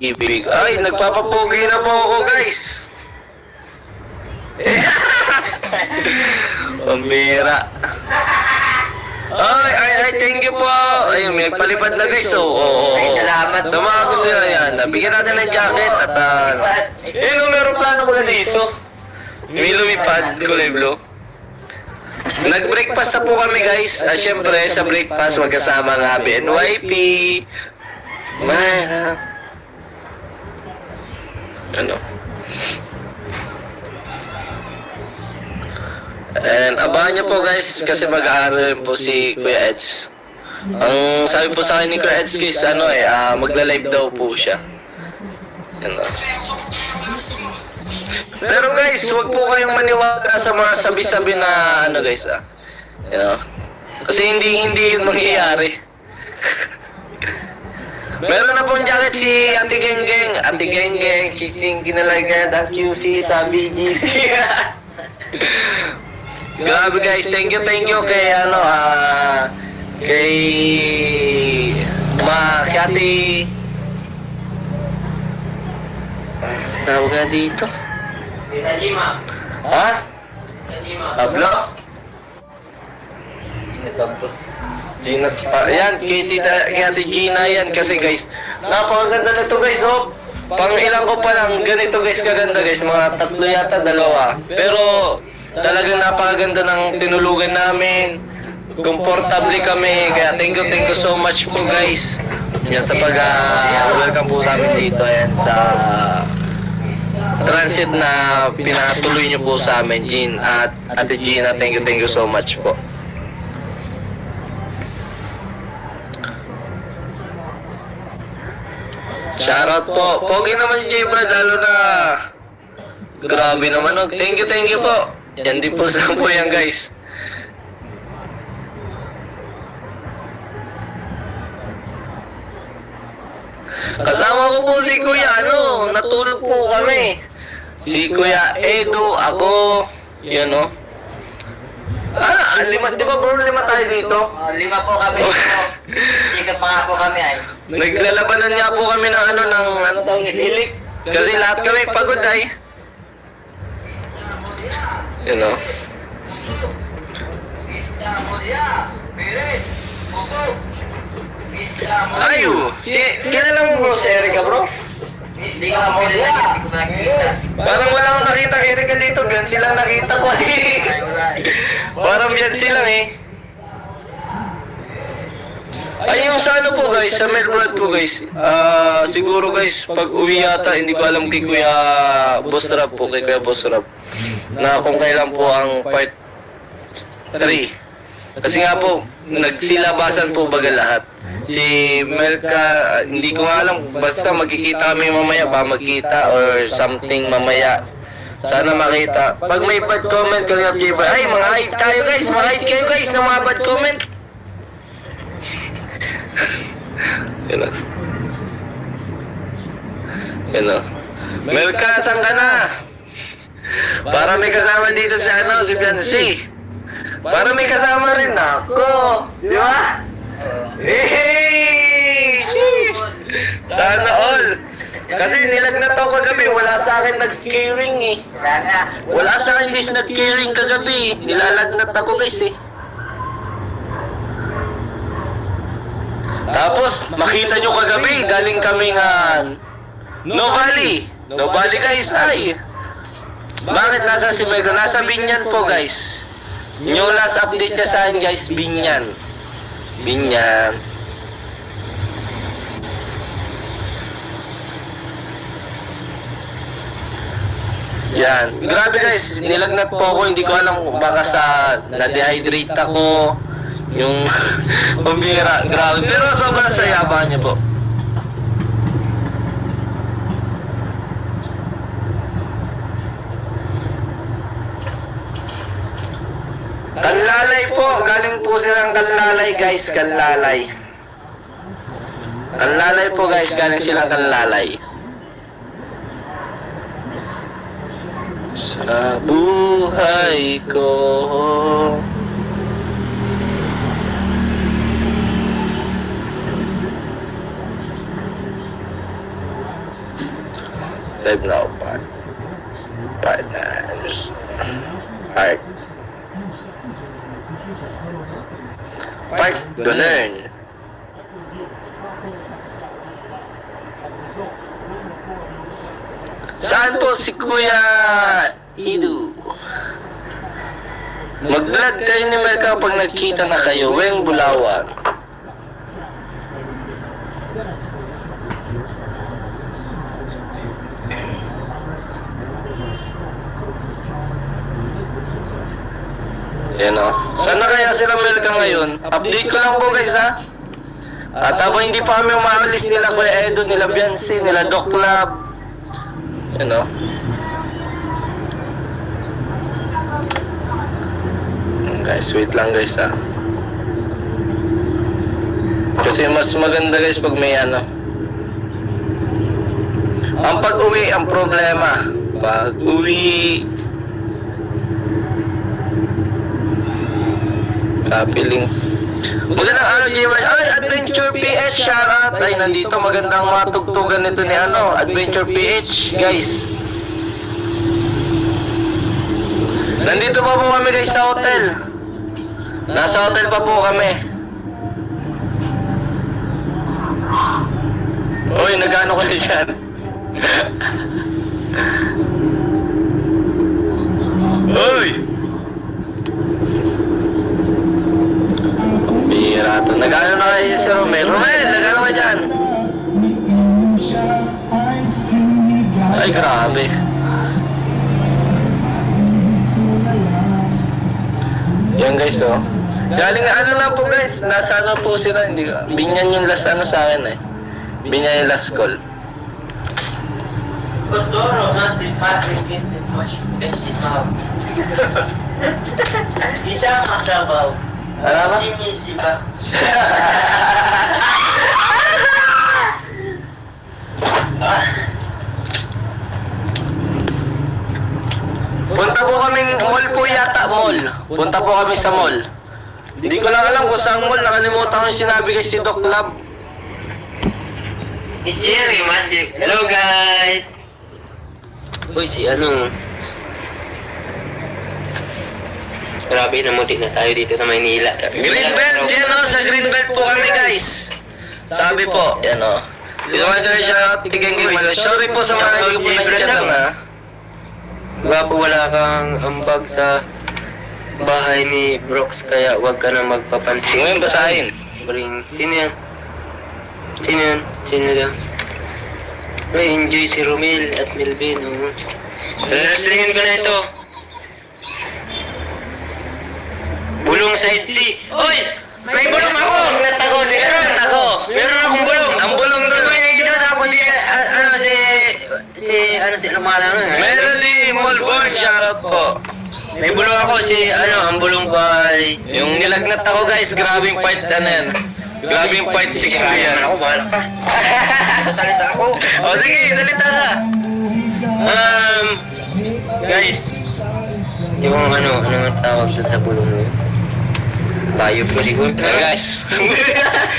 ibig. Ay, nagpapapogi na po ako, guys. Pambira. Ay, thank you po. Ayun, may palipad na guys. So, Ay, salamat. sa mga gusto na yan, bigyan natin ng jacket at meron plano ko dito. May lumipad, kulay blue. Nag-breakfast na po kami guys. Siyempre, sa breakfast magkasama ng Happy NYP. Ano? And abangan niyo po guys kasi mag-aaral po si Kuya Eds. Ang sabi po sa akin ni Kuya Eds guys, magla-live daw po siya. Ano? Pero guys, wag po kayong maniwala sa mga sabi-sabi na guys You know? Kasi hindi yun mangyayari. Meron na pong jacket si Ate Geng-Geng. Ate Geng-Geng, chiking kinalagad ang QC sa BGC. Grabe guys, thank you kay kay Ate tawag nga dito. Tajima. Ha? Tajima. Pablo? Gina, yan, kay Ate Gina yan kasi guys, napakaganda na to guys, oh. Pang ilang ko pa lang, ganito guys, kaganda guys, mga 3 yata, 2. Pero, talagang napakaganda ng tinulugan namin, komportable kami, kaya thank you so much po guys. Yan sa welcome po sa amin dito, yan sa transit na pinatuloy nyo po sa amin, Jean at Ate Gina, thank you so much po. Shoutout po. Pogi naman yung J-Brad, lalo na grabe naman. Thank you po. Yan din po sa po yan guys. Kasama ko po si Kuya, natulog po kami. Si Kuya Edu, ako, yan di ba bro, 5 tayo dito? 5 po kami dito. Sikat pa nga po kami ay. Naglalabanan nga po kami ng tawag hilik. Kasi lahat kami pagod ay. Ayo, kilala mo bro si Erica bro? Hindi ko po nakikita. Parang wala akong nakita Erica dito, Biansi lang nakita ko Parang Biansi lang Ay, yung sa po guys, sa Melbrad po guys, siguro guys, pag uwi yata, hindi ko alam kay Kuya Boss Rap po, kay Kuya Boss Rap, na kung kailan po ang part 3. Kasi nga po, nagsilabasan po baga lahat. Si Melka, hindi ko nga alam, basta magkikita kami mamaya, magkita or something mamaya. Sana makita. Pag may bad comment, Kalingap J-Bar, ay, mga hide tayo guys, mga hide kayo guys ng mga bad comment. Melka, saan ka na? Para may kasama dito si Biansi. Para may kasama rin ako. Di ba? Hey! Sana all. Kasi nilagnat ako kagabi, wala sa akin nag-caring Wala sa akin guys nag-caring kagabi. Nilalagnat ako guys Tapos, makita nyo kagabi, galing kami No Valley guys, ay. Bakit nasa si Melka? Nasa Binyan po guys. Yung last update niya sa akin guys, Binyan. Yan. Grabe guys, nilagnat po ako, hindi ko alam kung baka na-dehydrate ako. Yung pambira, grabe. Pero sobrang saya ba niya po. Kanlalay po, galing po silang Kanlalay guys, Kanlalay. Kanlalay po guys, galing silang Kanlalay. Sa buhay ko Live now, partners. Art. Park to learn. Saan po si Kuya Idu? Mag-vlog kayo ni Melka pag nagkita na kayo. Weng Bulawan. Yan o. Saan na kaya sila Melka ngayon? Update ko lang po guys ha. At habang hindi pa kami umaalis nila Kuya Edo, nila Biancy, nila Doc Lab. Yan o. Guys, wait lang guys ha. Kasi mas maganda guys pag may ano. Ang pag-uwi ang problema. Pag-uwi. Copy link. Magandang araw J1. Ay, Adventure PH shoutout. Ay, nandito magandang matugtugan nito ni ano, Adventure PH guys. Nandito pa po kami guys sa hotel. Nasa hotel pa po kami. Uy, nagano kayo dyan? Uy! Bira to. Nagano na kayo si Romel? Romel, nagano ka dyan? Ay, grabe. Yan guys, oh. Galing ano na po guys, nasa ano po sila, hindi ka. Binyan yung last ano sa akin eh. Binyan yung last call. Kotoro na si Patrick Kisin Mash Kashimab. Isa makabaw. Ano ba? Siya. Punta po kaming mall po yata, mall. Punta po kami sa mall. Hindi ko lang alam kung saan mall, nakalimutan ko yung sinabi kay si Doc Lab. It's Jerry Masik. Hello guys. Uy, si ano? Grabe, namuti na tayo dito sa Maynila. Greenbelt, yan o, sa Greenbelt po kami guys. Sabi po, yan o. Dito mga guys, shoutout, tigeng game. Sorry po sa mga hindi po nag-chat na. Gwapo, wala kang ambag sa bahay ni Brooks, kaya wag ka na magpapansin. Ngayon basahin. Sino yan? Sino yan? Sino yan? Ay, enjoy si Romel at Melvin. Oh. Reslingin ko na ito. Bulong sa Etsy. Oy! May bulong ako! Meron ako! Meron akong bulong! Ang bulong doon ko yung ito, tapos si Lumala nun. Meron di Mallborn, shoutout po. May bulong ako ang bulong ko ay... Yung nilagnat ako guys, grabing fight ano yan. Grabing fight 6 yan. Ako, bahala ka. Sasalita ako. O sige, salita ka. Guys, yung ano ang tawag doon sa bulong mo? Bayot ko siguro. Guys.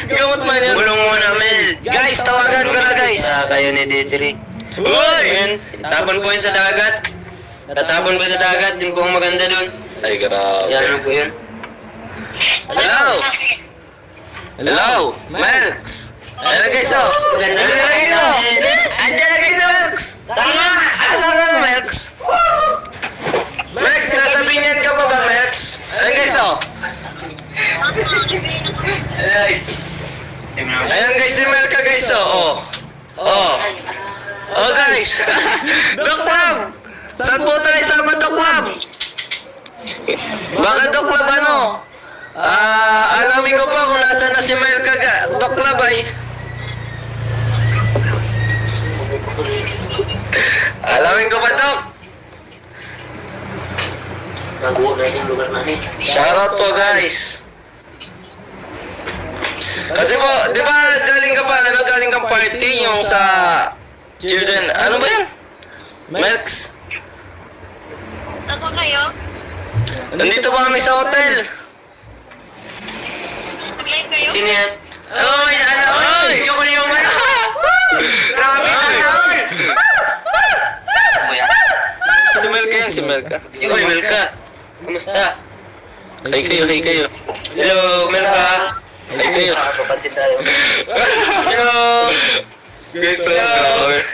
Gamot man yan. Bulong mo na, Mel. Guys, tawagan ko na guys. Kayo ni Desiree. Uy! Ayan, tapon po yun sa dagat. Tatapon po sa dagat, yun po ang maganda doon. Ay, grabe. Yan ano po yun. Hello! Hello! Melks! Ayan na guys, oh. Ayan na guys, oh. Ayan na guys, Melks! Tama! Asan ka na, Melks? Melks, nasa binyan ka pa ba, Melks? Ayan guys, oh. Ayan guys, si Melka guys, oh. Oh. Oh guys. Doc Lab! Saan po tayo sama, Doc Lab? Baka Doc Lab ano? Alamin ko pa kung nasa na si Melka Doc Lab ay. Alamin ko pa, Doc. Shoutout po guys. Kasi po, di ba galing ka pa, galing kang party yung sa children, ano ba yan? Melks? Ako kayo? Nandito pa kami sa hotel. Nag-live kayo? Sino yan? Oy! Ano? Oy! Yung ano? Grabe ka! Oy! Melka. Uy, Melka. Kumusta? Hey kayo. Hello, Melka. Hey kayo. Papansin tayo. Hello. Guys, grabe.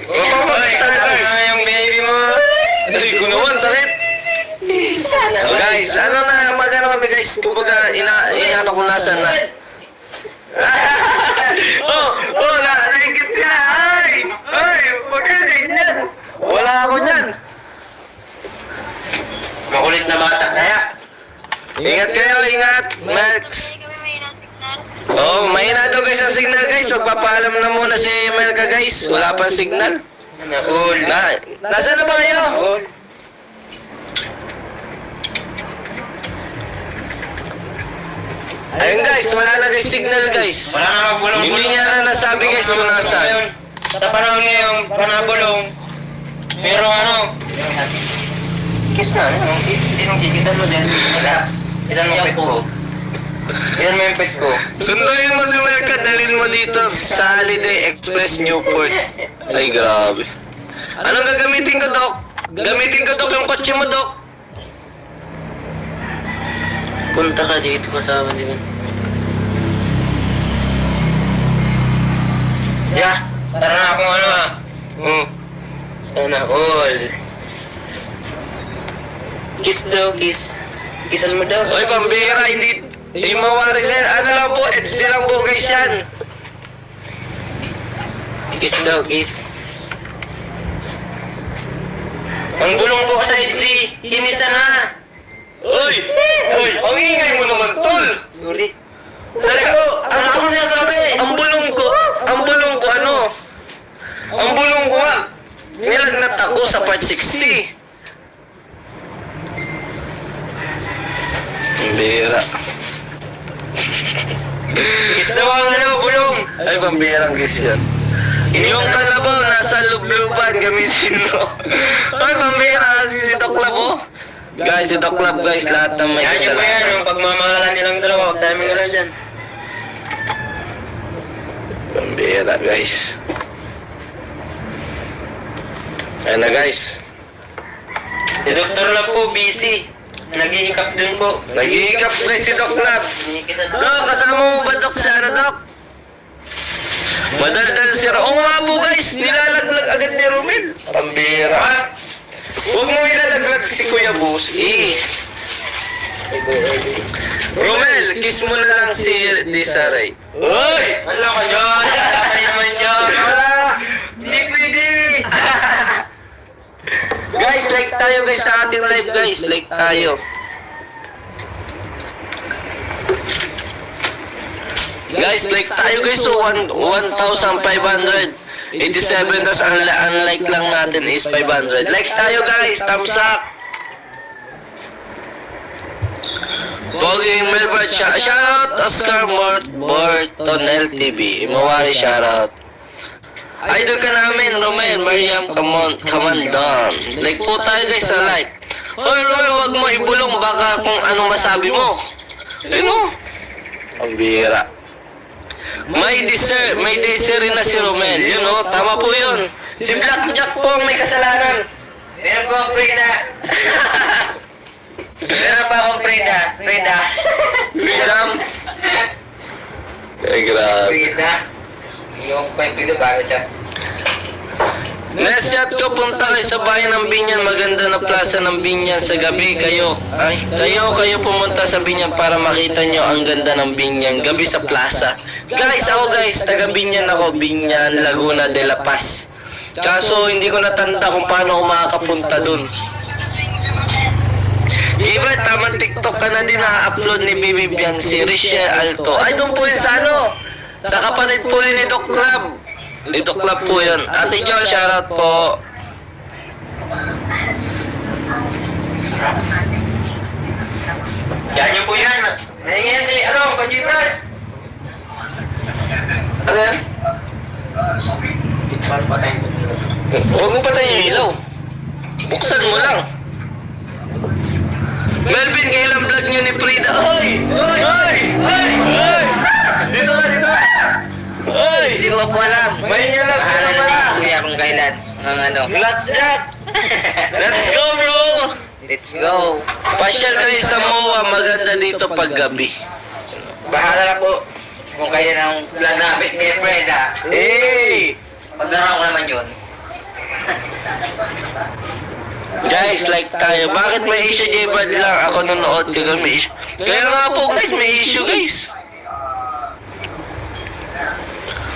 Uy, kasama yung baby mo. Ay, ko naman, sakit. Oh, guys, ano na, magano kami guys, kumbaga, inaano kung nasan na. Naikit siya, ay, magaling yan. Wala ako dyan. Makulit na bata. Kaya. Ingat kayo, ingat, Max. Hindi kami may signal. Oh, mahina daw guys ang signal guys, magpapaalam na muna si Melka guys, wala pang signal. Nakul. Nasaan na ba kayo? Ayun guys, wala na guys signal guys. Wala na magbulong. Hindi niya na nasabi guys kung nasaan. Sa panahon ngayon, panabulong. Pero ano? Kiss na, ano? Sinong kikitan mo dyan? Wala. Isan mo yung pet ko? Isan mo yung pet ko? Sunduin mo si Melka, dalhin mo dito sa Holiday Express Newport. Ay grabe. Anong gagamitin ko, Dok? Gamitin ko, Dok, yung kotse mo, Dok. Punta ka dito, kasama din. Yeah, tara na akong ano ah. Sana all. Kiss daw, kiss. Kissan mo daw. Oy, pambira, hindi mawari sila. Ano lang po, edge lang po guys yan. Kiss daw, kiss. Ang bulong po sa EDC, kinisa na. Oy! Oy! Ang ingay mo naman, tol! Sorry. Sabi ko, ano ako sinasabi? Ang bulong ko, ano? Ang bulong ko nga, nilagnat ako sa part 60. Ang bira. Kiss daw ang ano, bulong. Ay, pambirang kiss yan. Yung kalabaw, nasa lubluban, gamitin mo. Ay, pambira, si Doc Lab, oh. Guys, si Doc Lab, guys, lahat ng may Yan yung ba yan, kasalanan. yung pagmamahalan nilang dalawa, huwag tayo mga dyan. Pambira, guys. Ayan na, guys. Si Dr. Lab po, busy. Nag-iikap dun po. Nag-iikap na si Doc Lab. Inikisan Doc, kasama mo ba, Doc, sa ano, Doc? Madaldal si Oo nga po, guys. Nilalaglag agad ni Romel. Pambira. Huwag mo ilalaglag si Kuya Bus. Romel, kiss mo na lang si Desiree. Uy! Wala ka dyan! Wala naman dyan! Wala! Hindi pwede! Guys, like tayo guys sa ating live guys. Like tayo. Guys, like tayo guys. So, 1,587. Tas ang like lang natin is 500. Like tayo guys. Thumbs up. Pogi Melbert, shoutout Oscar Morton LTV. Imawari shoutout. Idol ka namin, Romel, Mariam, Kamandon. Like po tayo guys sa like. Hoy Romel, wag mo ibulong baka kung anong masabi mo. Ayun mo. Ang bira. May deserve na si Romel. Yun o, tama po yun. Si Blackjack po ang may kasalanan. Meron po akong Frida. Meron pa akong Frida. Frida. Freedom. Ay, grabe. Frida. Yung Frida, bago siya. Next shot ko, punta kayo sa bayan ng Binyan. Maganda na plaza ng Binyan sa gabi. Kayo pumunta sa Binyan para makita nyo ang ganda ng Binyan. Gabi sa plaza. Guys, taga Binyan ako. Binyan, Laguna de la Paz. Kaso, hindi ko natanda kung paano ako makakapunta dun. Iba, tamang TikTok ka na din na-upload ni Bibi Bian, si Richelle Alto. Ay, doon po yun sa ano? Sa kapatid po yun ni Doc Club. Ni Doc Club po yun. Ate John, shoutout po. Yan yung po yan. Ngayon, ano, Pajibran. Ano yan? Parang patay ko. Huwag mo patayin yung ilaw. Buksan mo lang. Melvin, kailan vlog niyo ni Frida? Hoy! Hoy! Hoy! Hoy! Hoy! Dito ka, dito ka! Hoy! Hindi ko po alam. May niya lang, ano pala? Kuya kung kailan. Ang ano. Blackjack! Let's go, bro! Let's go. Pasyal kayo sa MOA, maganda dito pag gabi. Bahala na po. Kung kaya ng plan namin ni Fred ah. Hey! Pagdaraan ko naman yun. Guys, like tayo. Bakit may issue, J-Bad lang? Ako nanonood ka may issue. Kaya nga po, guys, may issue, guys.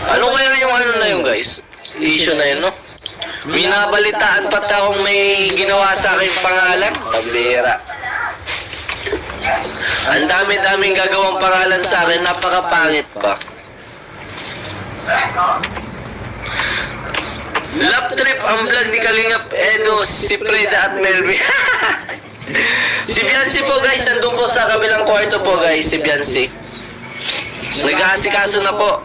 Ano kaya yung ano na yun, guys? Issue na yun, no? Minabalitaan pa akong may ginawa sa akin pangalan. Pambira. Ang dami-daming gagawang pangalan sa akin, napakapangit pa. Love trip ang vlog ni Kalingap Edo, si Preda at Melvin. Si Biancy po guys, nandun po sa kabilang kwarto po guys, si Biancy. Nag-aasikaso na po.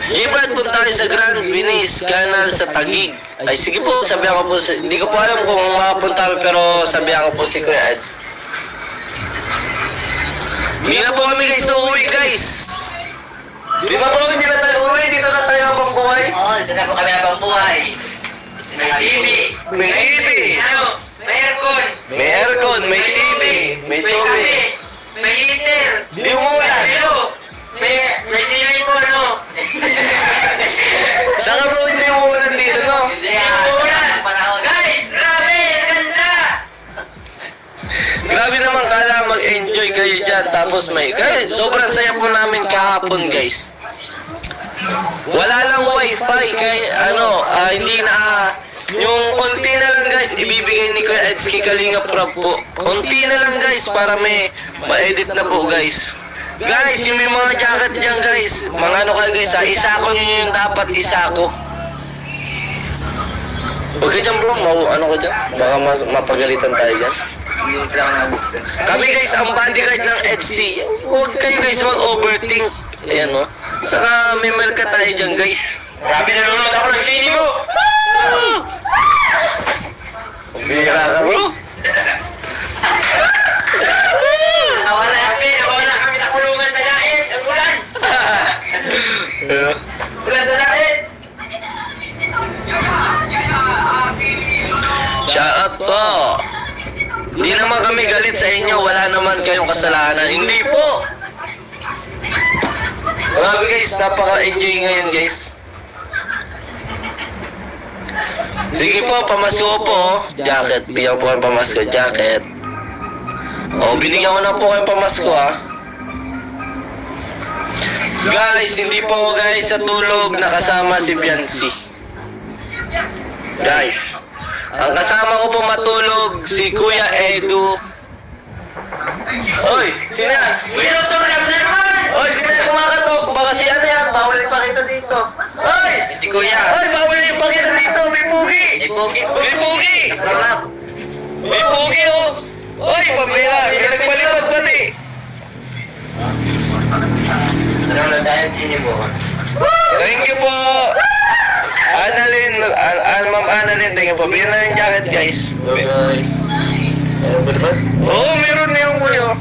J-Brad, punta tayo sa Grand Venice Canal sa Taguig. Ay sige po, sabihan ko po, hindi ko po alam kung makapunta kami pero sabihan ko po si Kuya Eds. Hindi na po kami guys uuwi guys. Di ba po hindi na tayo uuwi? Dito na tayo habang buhay? Oo, dito na po kami habang buhay. May TV. May TV. Ano? May aircon. May aircon, may TV, may May tubig. kape. May heater. Di umulan. May swimming pool, no? Saka bro, hindi umulan dito, no? Hindi umulan. Guys, grabe! Ganda! Grabe naman kala mag-enjoy kayo dyan. Tapos may, guys, sobrang saya po namin kahapon guys. Wala lang wifi, kaya hindi na, yung konti na lang guys, ibibigay ni Kuya Eds kay Kalingap Rab po. Konti na lang guys, para may ma-edit na po guys. Guys, yung may mga jacket dyan guys, mga ano kayo guys ha, isako nyo yung dapat isako. Huwag ka dyan bro, ano ka dyan? Baka mapagalitan tayo dyan. Kami guys, ang bodyguard ng Etsy. Huwag kayo guys mag-overthink. Ayan o. Saka may marka tayo dyan guys. Grabe, nanonood ako ng CD mo! Bira ka bro. Nawala kami na kulungan sa dait! Ang ulan! Ulan sa dait! Shout out po. Hindi naman kami galit sa inyo. Wala naman kayong kasalanan. Hindi po. Grabe guys, napaka-enjoy ngayon guys. Sige po, pamasko po. Jacket, bigyan po ang pamasko. Jacket. Binigyan ko na po kayong pamasko ha. Guys, hindi po ako guys sa tulog nakasama si Biancy. Guys, ang kasama ko po matulog si Kuya Edu. Oy, sino yan? Uy, Dr. Ram na naman! Oy, sino yan kumakatok? Baka si ano yan? Bawal ipakita dito. Oy! Si Kuya! Oy, bawal ipakita dito. May pugi! May pugi po! May pugi! May pugi oh! Oy, pambira! May nagpalipad pati! Ano na dahil sini mo? Thank you po! Annalyn, Ma'am Annalyn, thank you po. Bigyan na yung jacket guys. Oo, meron na yung kuya.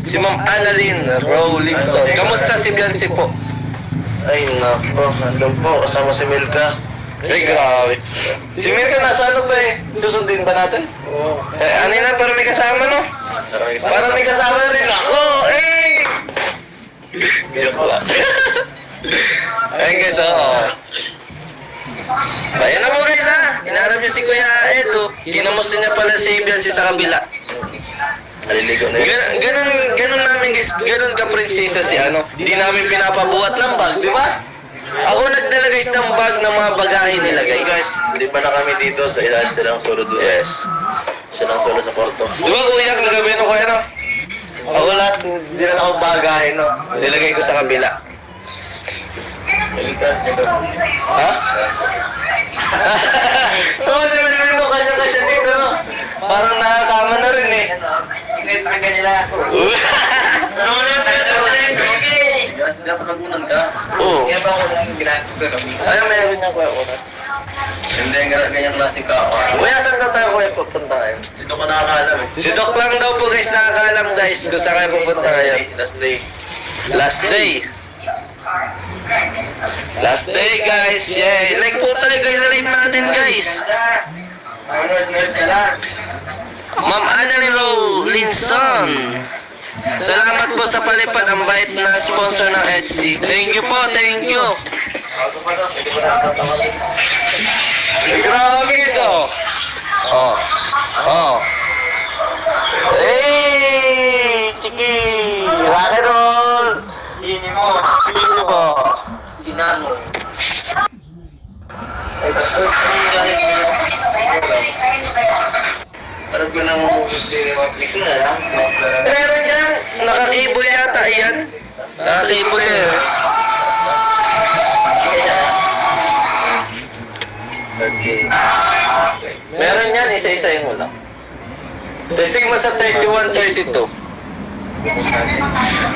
Si Ma'am Annalyn Rawlinson. Kamusta si Biancy po? Ay nako, andun po, kasama si Milka. Ay, grabe. Si Mirka nasa ano ba eh? Susundin ba natin? Oo. Ano na, parang may kasama no? Parang may kasama rin ako. Eh! Joke lang. Ayun guys, Ayan na po guys ha. Hinarap niya si Kuya Edo. Kinamusta niya pala si Biancy sa kabila. Naliligo na yun. Ganun namin guys, ganun ka prinsesa si ano. Hindi namin pinapabuhat ng bag, di ba? Ako nagdala guys ng bag ng mga bagahe nila guys. Guys, hindi pa na kami dito sa ilan silang solo doon. Yes. Silang solo sa kwarto. Di ba kuya, kagabi no kuya no? Ako lahat, hindi na ako bagahe no. Nilagay ko sa kabila. Milka, Ha? Oo, si Melvin mo, kasya-kasya dito no. Parang nakakama na rin eh. Init-aga nila ako. Nanonood na ng TV! Guys, dapat nagunan ka. Oo. Sino ba ako lang gratis to kami? Ay, meron niya kuya una. Hindi yung ganyang klaseng ka. Kuya, saan ka tayo kuya pupunta kayo? Dito ka nakakalam eh. Si Doc lang daw po guys, nakakaalam guys kung saan kayo pupunta ngayon. Last day. Last day. Last day guys, yeah. Like po tayo guys sa live natin guys. Nerd ka lang. Ma'am Annalyn Linson. Salamat po sa palipad, ang bait na sponsor ng Etsy. Thank you po, thank you. Grabe guys, oh. Oh. Oh. Hey, chiki. Rock and roll. Sini mo. Sino po? Sinano. Alam ko nang hindi na lang. Meron yan. Nakakibol yata yan. Nakakibol yan. Okay. Meron yan, isa-isahin mo lang. Testing mo sa 31, 32.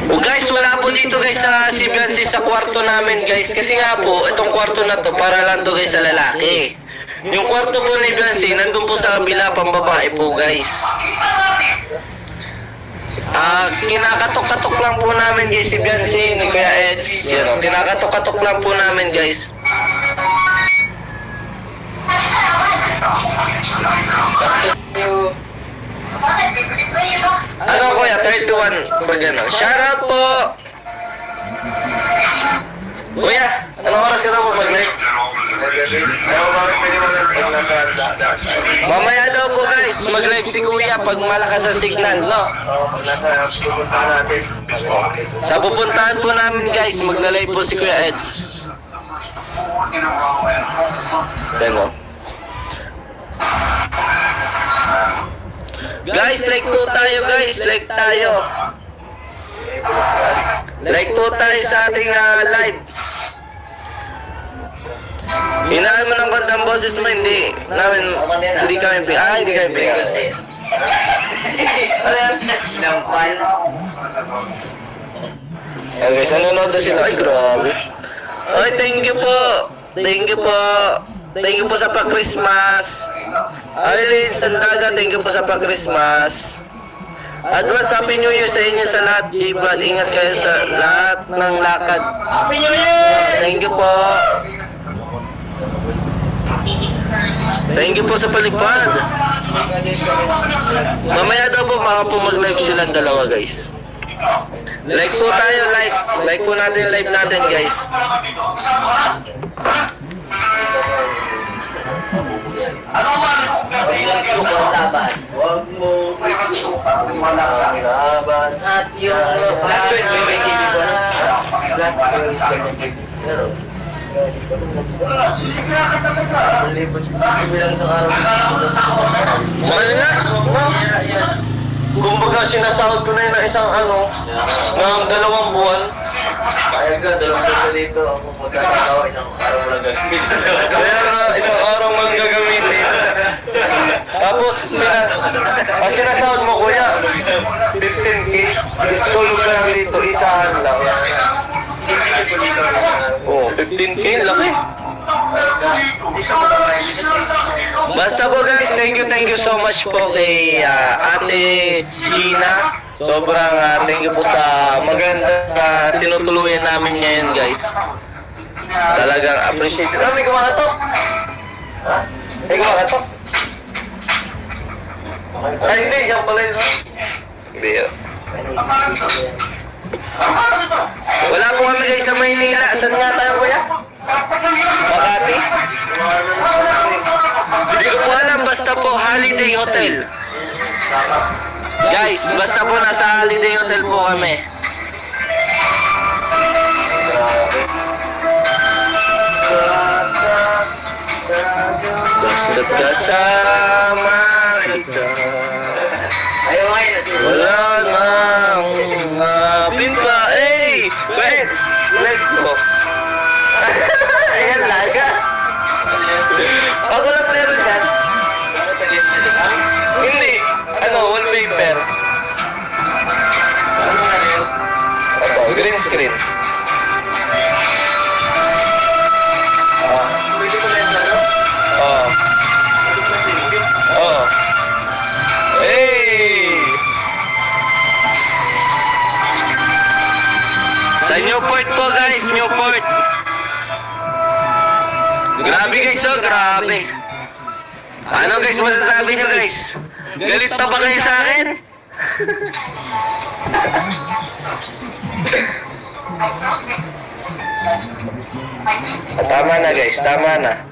O guys, wala po dito guys sa Sibiansi sa kwarto namin guys. Kasi nga po, itong kwarto na to para lang to guys sa lalaki. Yung kwarto po ni Biansi, nandun po sa kabila, pambabae po guys. Kinakatok-katok lang po namin guys si Biansi ni Kuya Eds. Yan, kinakatok-katok lang po namin guys. Ano kuya, 31 pag ano. Shoutout po! Kuya, anong oras ka na po mag-live? Mamaya daw po guys, mag-live si Kuya pag malakas ang signal, no? Sa pupuntahan po namin guys, magla-live po si Kuya Eds. Ano? Guys, like po tayo guys, like tayo. Like po tayo sa ating live. Hinaan mo ng kantang boses mo, hindi kami pinag. Hindi kami pinag. Ayan guys, nanonood na sila. Ay, grabe. Ay, thank you po. Thank you po. Thank you po sa pa-Christmas. Arlene Sandaga, thank you po sa pa-Christmas. Advance Happy New Year sa inyo sa lahat. J-Brad, ingat kayo sa lahat ng lakad. Happy New Year! Thank you po. Thank you po sa palipad. Mamaya daw po baka po mag-live silang dalawa guys. Like po tayo, like. Like po natin live natin guys. Huwag mo isukat malakas ang laban. At yung Last week, may TV ko na. Mahal nga. Kumbaga sinasahod ko na yun ng isang ng 2 buwan. Kaya ka, 2 peso dito. Ako magkakatawa, isang araw lang gagawin. Kaya nga, isang araw mo lang gagamitin. Tapos, sinasahod mo kuya, 15K. Tulog ka lang dito, isahan lang. Oh, 15K, laki. Basta po guys, thank you so much po kay Ate Gina. Sobrang thank you po sa maganda na tinutuluyan namin ngayon guys. Talagang appreciate it. May kumakatok? Ha? May kumakatok? Ay hindi, yan pala yun. Hindi yun. Wala po kami guys sa Maynila. Saan nga tayo kuya? Makati? Hindi ko po alam, basta po Holiday Hotel. Guys, basta po nasa Holiday Hotel po kami. Basta't kasama kita. ayaw ngayon. Wala nang pimpa. Hey! Pwes! Let's go! Ayan laga. Ako lang meron yan. Hindi. Wallpaper. Ito, green screen. Pwede ko na yan, ano? Oo. Newport po guys, Newport. Grabe guys, oh, grabe. Ano guys, masasabi nyo guys? Galit na ba kayo sa akin? Tama na guys, tama na.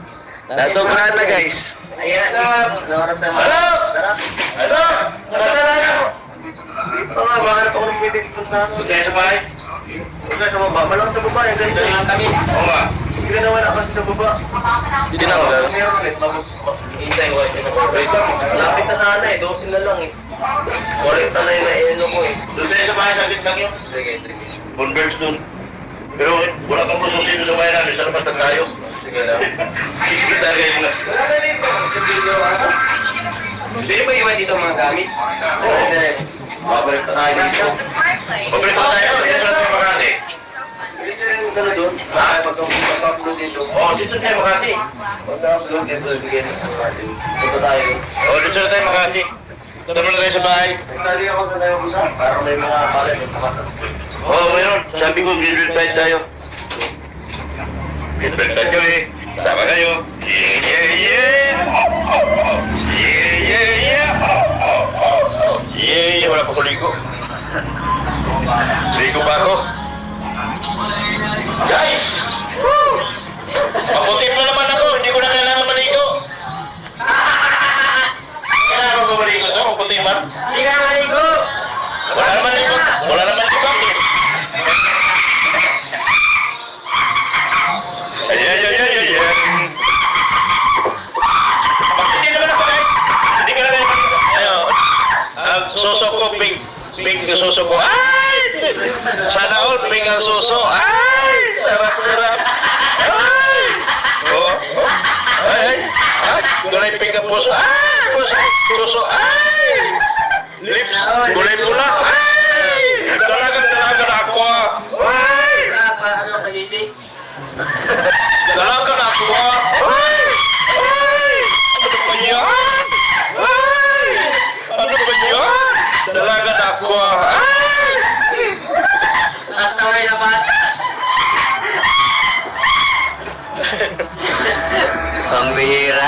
Nasobrahan na guys. Ayan na, oras na. Hello? Hello? Nasaan na? Ito nga, bakit ako nang pwede dito sa ano? Kaya sa bahay? Huwag ka sa baba. Malang sa baba, yung ganito yung kami. Oo nga. Hindi ka nawala kasi sa baba. Tinanggal. Meron ulit, hintay ko kasi lapit na sana eh, 12 na lang eh. Ulit na yung naino ko eh. Doon tayo sa bahay, saglit lang yun. Sige, sige. Converse dun. Pero wala kang susunod sa bahay namin, sa labas na tayo. Sige lang. Sige talaga yun na. Wala na rin pa. Sa video ano? Hindi ba iwan dito mga gamit? Oo. Babalik na tayo dito. Babalik na tayo. Yan lang tayo Makati. Dito rin yung gano'n doon. Pag-upload dito. Oo, dito tayo Makati. Pag-upload dito, bigyan ng Makati. Dito tayo. Oo, dito tayo Makati. Dito na tayo sa bahay. Nagtali ako sa tayo kusa. Parang may mga pala yung pakasal. Oo, mayroon. Sabi ko, grade fight tayo. Grade fight tayo eh. Sama kayo. Yeah, yeah, yeah. Yeah, yeah, yeah. Yeah, yeah. Wala pa ko ligo. Ligo pa ako. Guys! Woo! Maputi pa naman ako. Hindi ko na kailangan maligo. Kailangan ko maligo to? Maputi man? Hindi ka na maligo. Wala naman ligo. Wala naman ligo. Ayan, ayan, ayan, ayan. Hindi naman ako guys. Hindi ka na kayo maligo. Ayun. Ang suso ko, pink. Pink ang suso ko. Ay! Sana all pink ang suso. Ay! Sarap-sarap. Ay! Oh, oh. Ay, ay. Ah, kulay pink ang puso. Ay! Suso. Ay! Lips. Kulay pula. Ay! Dalaga na ako. Ay! Ano ka, Gigi? Dalaga na ako. Ay! Ay! Ano ba yan? Ay! Ano ba yan? Dalaga na ako. Ay! Taas na may lapat. Pambihira.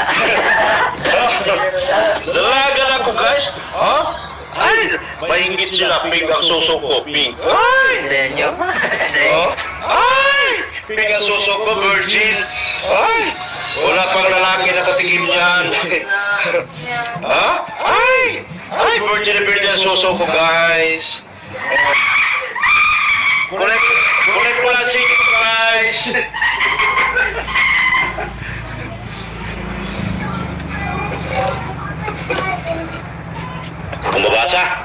Dalaga na ako guys. Ha? Ay! Mahingit sila. Pink ang suso ko. Pink. Ay! Sa inyo? Oh. Ay! Pink ang suso ko. Virgin. Ay! Wala pang lalaki na katigim niyan. Ha? Ay! Ay! Virgin na virgin ang suso ko guys. Kulay pula sige ko guys. Kung babasa.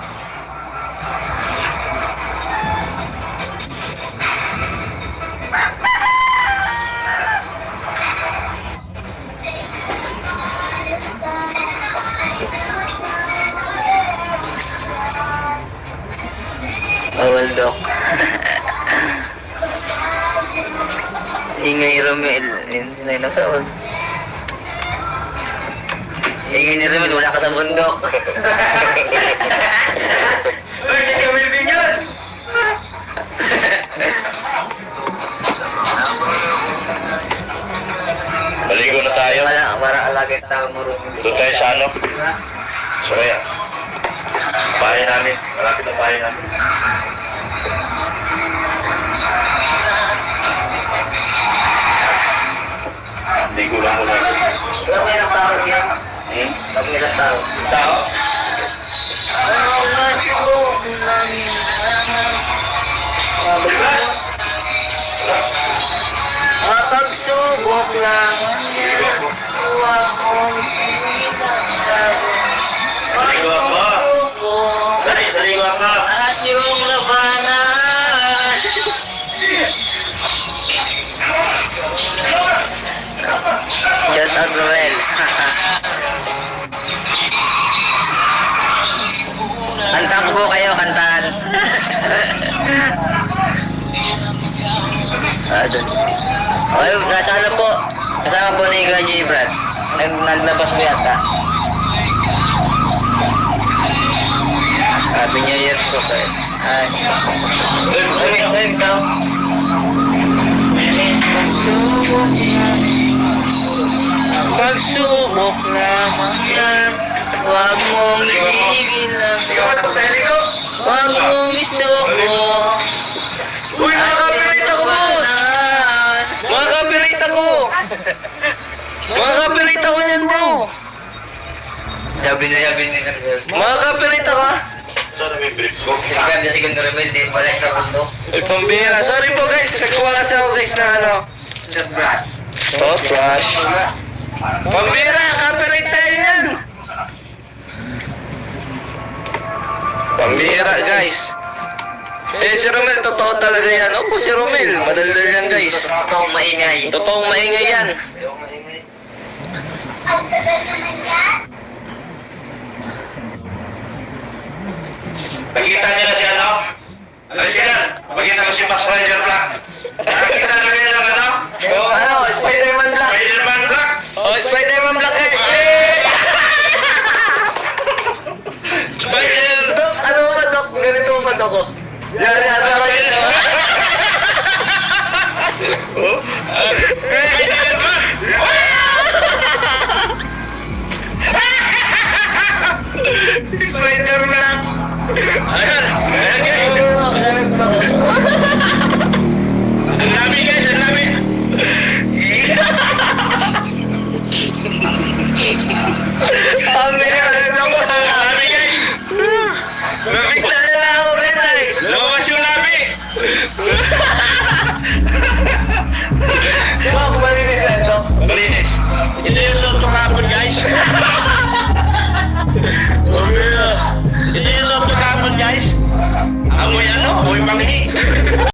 Bawal dok. Ingay Romel. Ingay na sa wag. Ingay ni Romel, wala ka sa bundok. Uy, sige, Melvin yun! Maligo na tayo. Wala, para alagay tao mo Romel. Doon tayo sa ano? So kaya. Bahay namin. Malapit ang bahay namin. Ligo lang muna. Ilang ilang tao yan? Pag ilang tao. Tao? Pagsubok lang. Ligo ako. Dali, ligo ako. At yung labanan. Shout out Romel. Kanta ko po kayo, kantahan. Okay, nasa ano po? Kasama po ni Kuya J. Brad. Naglabas ko yata. Happy New Year po kayo. Ay. Ay, ay, ay, ikaw. subok lamang yan. Huwag mong igilan. Huwag mong isuko. Uy, mga copyright ako, boss! Mga copyright ako! Mga copyright ako niyan, bro! Yabi na. Mga copyright ako, ah. Sana may brief ko. Sinabi na siguro rebel, di pala sa mundo. Ay, pambira. Sorry po, guys. Nagkuha kasi ako, guys, na ano. Toothbrush. Toothbrush. Pambira, copyright tayo yan. Pambira, guys. Eh, si Romel, totoo talaga yan. Opo, si Romel. Madaldal yan, guys. Ito maingay. Totoong maingay yan. Nakita niyo na si ano? Ano siya? Makita ko si Max Rider Black. Nakita na kayo ng ano? Oh, ano, Spider-Man Black. Spider-Man Black. Oh, Spider-Man Black, guys. Spider! Dok, ano ba, Dok? Ganito ba, Dok? Yan, yan, yan. Oh? Spider-Man! Spider-Man. Ayan! Ayan guys! Ang dami guys! Ang dami! Pambira, ano ko? Ang dami guys! Nabigla na lang ako, guys. Lumabas yung labi! Di ba ako malinis yan, Dok? Malinis! Ito yung suot ko kahapon guys! Ito yung suot ko kahapon guys! Amoy ano? Amoy manghi!